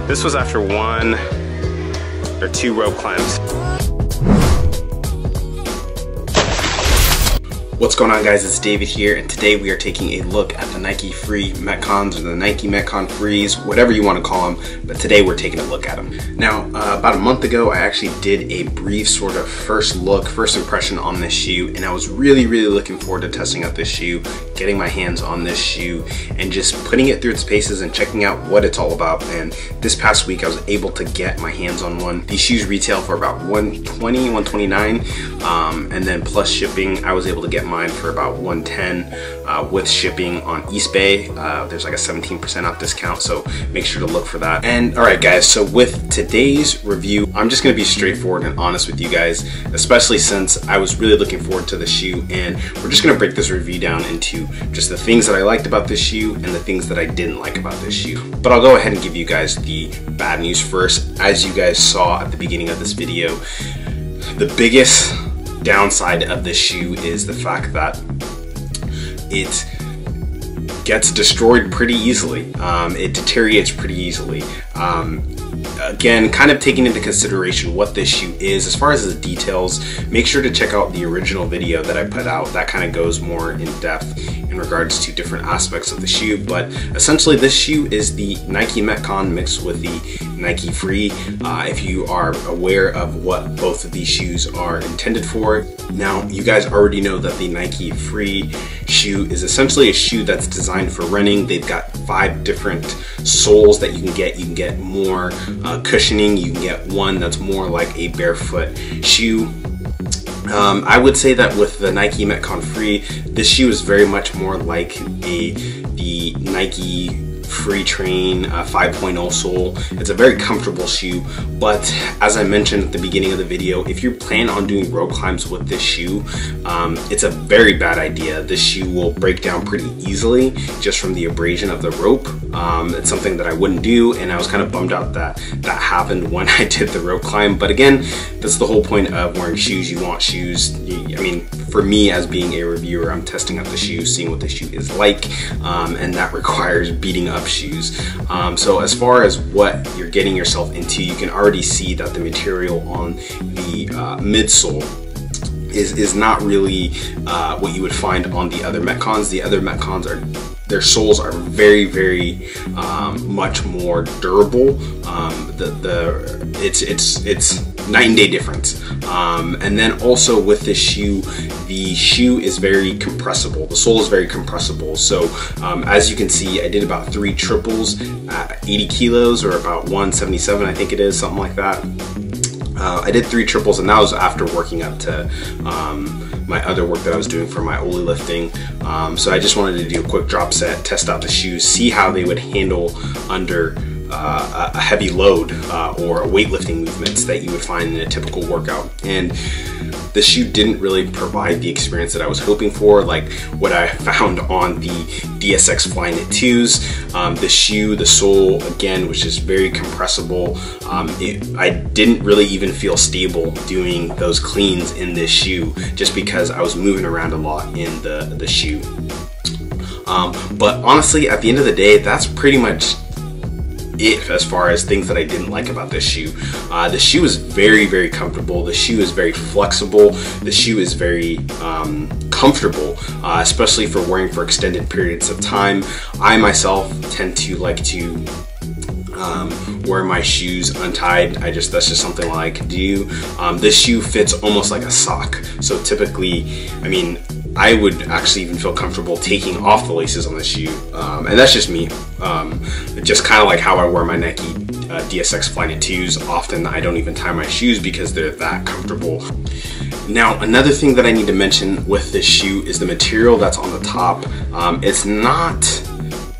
This was after 1 or 2 rope climbs. What's going on, guys? It's David here, and today we are taking a look at the Nike Free Metcons, or the Nike Metcon Frees, whatever you want to call them, but today we're taking a look at them. Now, about a month ago, I actually did a brief sort of first impression on this shoe, and I was really looking forward to testing out this shoe, getting my hands on this shoe, and just putting it through its paces and checking out what it's all about. And this past week, I was able to get my hands on one. These shoes retail for about $120, $129, and then plus shipping, I was able to get mine for about $110 with shipping on eBay. There's like a 17% off discount, so make sure to look for that. And all right, guys, so with today's review, I'm just gonna be straightforward and honest with you guys, especially since I was really looking forward to the shoe, and we're just gonna break this review down into just the things that I liked about this shoe and the things that I didn't like about this shoe. But I'll go ahead and give you guys the bad news first. As you guys saw at the beginning of this video, the biggest downside of this shoe is the fact that it gets destroyed pretty easily. It deteriorates pretty easily. Again, kind of taking into consideration what this shoe is, as far as the details, make sure to check out the original video that I put out. That kind of goes more in depth in regards to different aspects of the shoe. But essentially, this shoe is the Nike Metcon mixed with the Nike Free, if you are aware of what both of these shoes are intended for. Now, you guys already know that the Nike Free shoe is essentially a shoe that's designed for running. They've got 5 different soles that you can get. You can get more cushioning. You can get one that's more like a barefoot shoe. I would say that with the Nike Metcon Free, this shoe is very much more like the Nike Free Train 5.0 sole. It's a very comfortable shoe, but as I mentioned at the beginning of the video, if you plan on doing rope climbs with this shoe, it's a very bad idea. This shoe will break down pretty easily just from the abrasion of the rope. It's something that I wouldn't do, and I was kind of bummed out that that happened when I did the rope climb. But again, that's the whole point of wearing shoes. You want shoes. I mean, for me as being a reviewer, I'm testing out the shoe, seeing what the shoe is like, and that requires beating up shoes. So as far as what you're getting yourself into, you can already see that the material on the midsole is not really what you would find on the other Metcons. The other Metcons their soles are very much more durable. It's night and day difference. And then also with this shoe, the shoe is very compressible. The sole is very compressible. So as you can see, I did about 3 triples at 80 kilos, or about 177, I think it is, something like that. I did 3 triples, and that was after working up to my other work that I was doing for my Oli lifting. So I just wanted to do a quick drop set, test out the shoes, see how they would handle under a heavy load or weightlifting movements that you would find in a typical workout. And the shoe didn't really provide the experience that I was hoping for, like what I found on the DSX Flyknit 2s. The shoe, the sole, again, was just very compressible. I didn't really even feel stable doing those cleans in this shoe, just because I was moving around a lot in the shoe. But honestly, at the end of the day, that's pretty much it as far as things that I didn't like about this shoe. The shoe is very comfortable. The shoe is very flexible. The shoe is very comfortable, especially for wearing for extended periods of time. I myself tend to like to wear my shoes untied. That's just something I like to do. This shoe fits almost like a sock. So typically, I mean, I would actually even feel comfortable taking off the laces on the shoe, and that's just me. Just kind of like how I wear my Nike DSX Flyknit 2s. Often I don't even tie my shoes because they're that comfortable. Now, another thing that I need to mention with this shoe is the material that's on the top. It's not,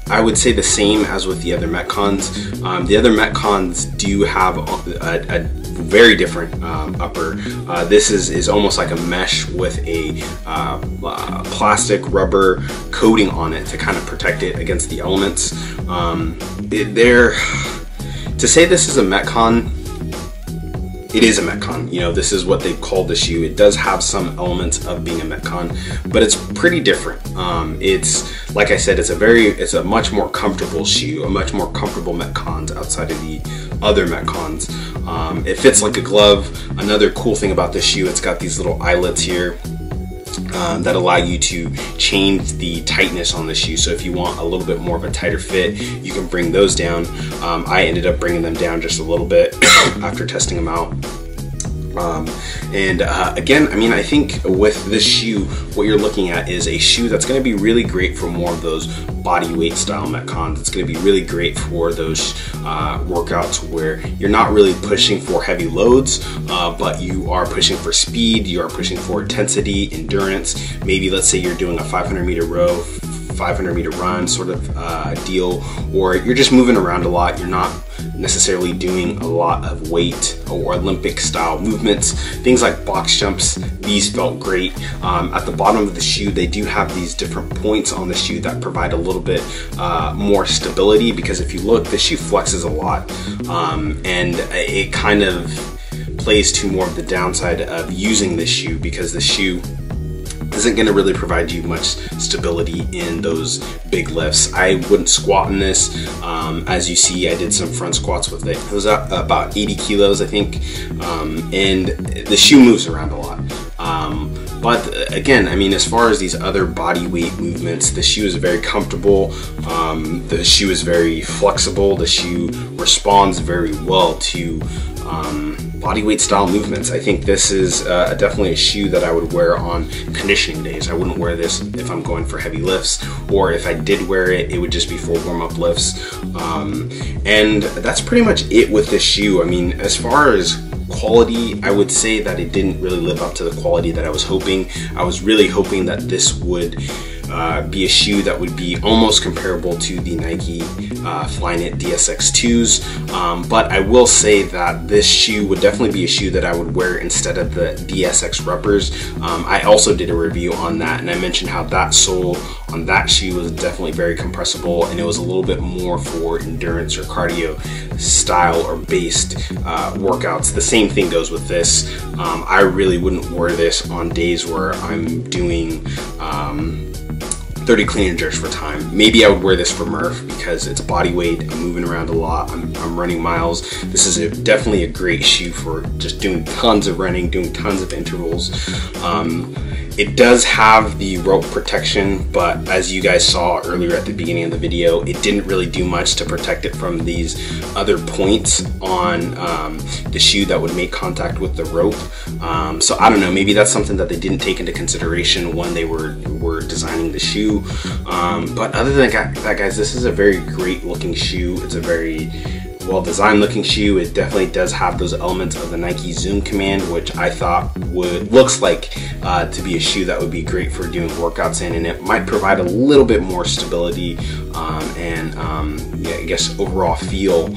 I would say, the same as with the other Metcons. The other Metcons do have a very different upper. This is almost like a mesh with a plastic rubber coating on it to kind of protect it against the elements. To say this is a Metcon it is a Metcon. You know, this is what they've called the shoe. It does have some elements of being a Metcon, but it's pretty different. It's, like I said, it's a much more comfortable shoe, a much more comfortable Metcons outside of the other Metcons. It fits like a glove. Another cool thing about this shoe, it's got these little eyelets here that allow you to change the tightness on the shoe. So if you want a little bit more of a tighter fit, you can bring those down. I ended up bringing them down just a little bit after testing them out. Again, I mean, I think with this shoe, what you're looking at is a shoe that's going to be really great for more of those body weight style Metcons. It's going to be really great for those workouts where you're not really pushing for heavy loads, but you are pushing for speed, you are pushing for intensity, endurance. Maybe let's say you're doing a 500 meter row, 500 meter run sort of deal, or you're just moving around a lot. You're not necessarily doing a lot of weight or Olympic style movements. Things like box jumps, these felt great. At the bottom of the shoe, they do have these different points on the shoe that provide a little bit more stability, because if you look, the shoe flexes a lot, and it kind of plays to more of the downside of using this shoe, because the shoe isn't going to really provide you much stability in those big lifts. I wouldn't squat in this. As you see, I did some front squats with it. It was about 80 kilos, I think, and the shoe moves around a lot. But again, I mean, as far as these other body weight movements, the shoe is very comfortable. The shoe is very flexible. The shoe responds very well to body weight style movements. I think this is definitely a shoe that I would wear on conditioning days. I wouldn't wear this if I'm going for heavy lifts, or if I did wear it, it would just be for warm-up lifts. And that's pretty much it with this shoe. I mean, as far as quality, I would say that it didn't really live up to the quality that I was hoping. I was really hoping that this would be a shoe that would be almost comparable to the Nike Flyknit DSX 2s, but I will say that this shoe would definitely be a shoe that I would wear instead of the DSX rubbers. I also did a review on that, and I mentioned how that sole on that shoe was definitely very compressible, and it was a little bit more for endurance or cardio style or based workouts. The same thing goes with this. I really wouldn't wear this on days where I'm doing 30 clean and jerks for time. Maybe I would wear this for Murph because it's body weight, I'm moving around a lot, I'm running miles. This is definitely a great shoe for just doing tons of running, doing tons of intervals. It does have the rope protection, but as you guys saw earlier at the beginning of the video, it didn't really do much to protect it from these other points on the shoe that would make contact with the rope. So I don't know, maybe that's something that they didn't take into consideration when they were designing the shoe. But other than that, guys, this is a very great looking shoe. It's a very well designed looking shoe. It definitely does have those elements of the Nike Zoom command, which I thought looks like to be a shoe that would be great for doing workouts in, and it might provide a little bit more stability and yeah, I guess overall feel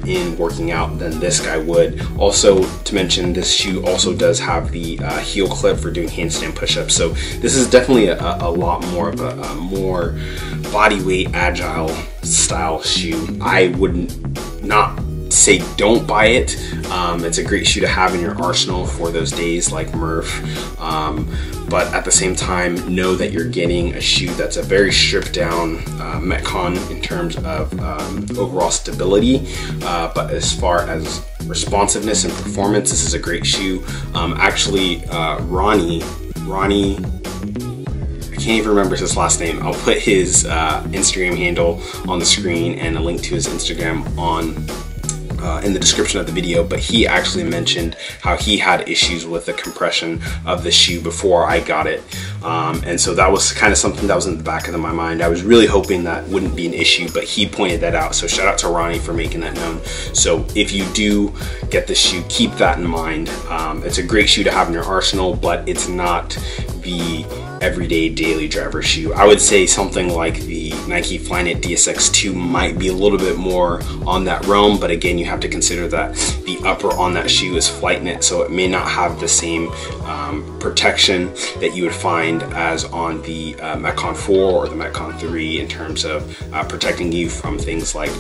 in working out than this guy would. Also to mention, this shoe also does have the heel clip for doing handstand push-ups, so this is definitely a lot more of a more body weight agile style shoe. I wouldn't not say don't buy it. It's a great shoe to have in your arsenal for those days like Murph, but at the same time, know that you're getting a shoe that's a very stripped down Metcon in terms of overall stability, but as far as responsiveness and performance, this is a great shoe. Actually, Ronnie, I can't even remember his last name. I'll put his Instagram handle on the screen and a link to his Instagram in the description of the video, but he actually mentioned how he had issues with the compression of the shoe before I got it, and so that was kind of something that was in the back of my mind. I was really hoping that wouldn't be an issue, but he pointed that out, so shout out to Ronnie for making that known. So if you do get this shoe, keep that in mind. It's a great shoe to have in your arsenal, but it's not the everyday daily driver shoe. I would say something like the Nike Flyknit DSX 2 might be a little bit more on that realm, but again, you have to consider that the upper on that shoe is Flyknit, so it may not have the same protection that you would find as on the Metcon 4 or the Metcon 3 in terms of protecting you from things like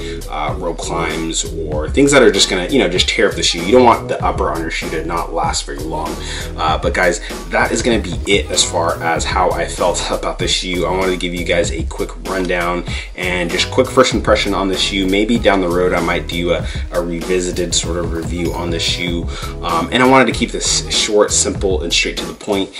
rope climbs or things that are just gonna, just tear up the shoe. You don't want the upper on your shoe to not last very long. But guys, that is gonna be it as far as how I felt about the shoe. I wanted to give you guys a quick rundown and just quick first impression on the shoe. Maybe down the road I might do a revisited sort of review on the shoe. And I wanted to keep this short, simple, and straight to the point.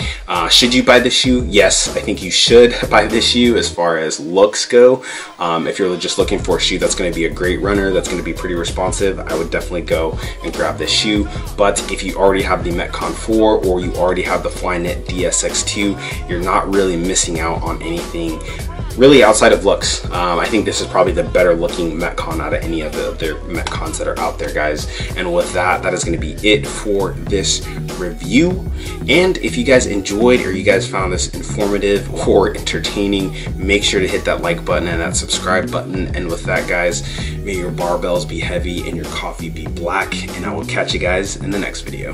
Should you buy the shoe? Yes, I think you should buy this shoe as far as looks go. If you're just looking for a shoe that's going to be a great runner, that's going to be pretty responsive, I would definitely go and grab this shoe. But if you already have the Metcon 4 or you already have the Flyknit DSX 2, you're not really missing out on anything really outside of looks. I think this is probably the better looking Metcon out of any of the other Metcons that are out there, guys. And with that, that is going to be it for this review. And if you guys enjoyed or you guys found this informative or entertaining, make sure to hit that like button and that subscribe button. And with that, guys, may your barbells be heavy and your coffee be black, and I will catch you guys in the next video.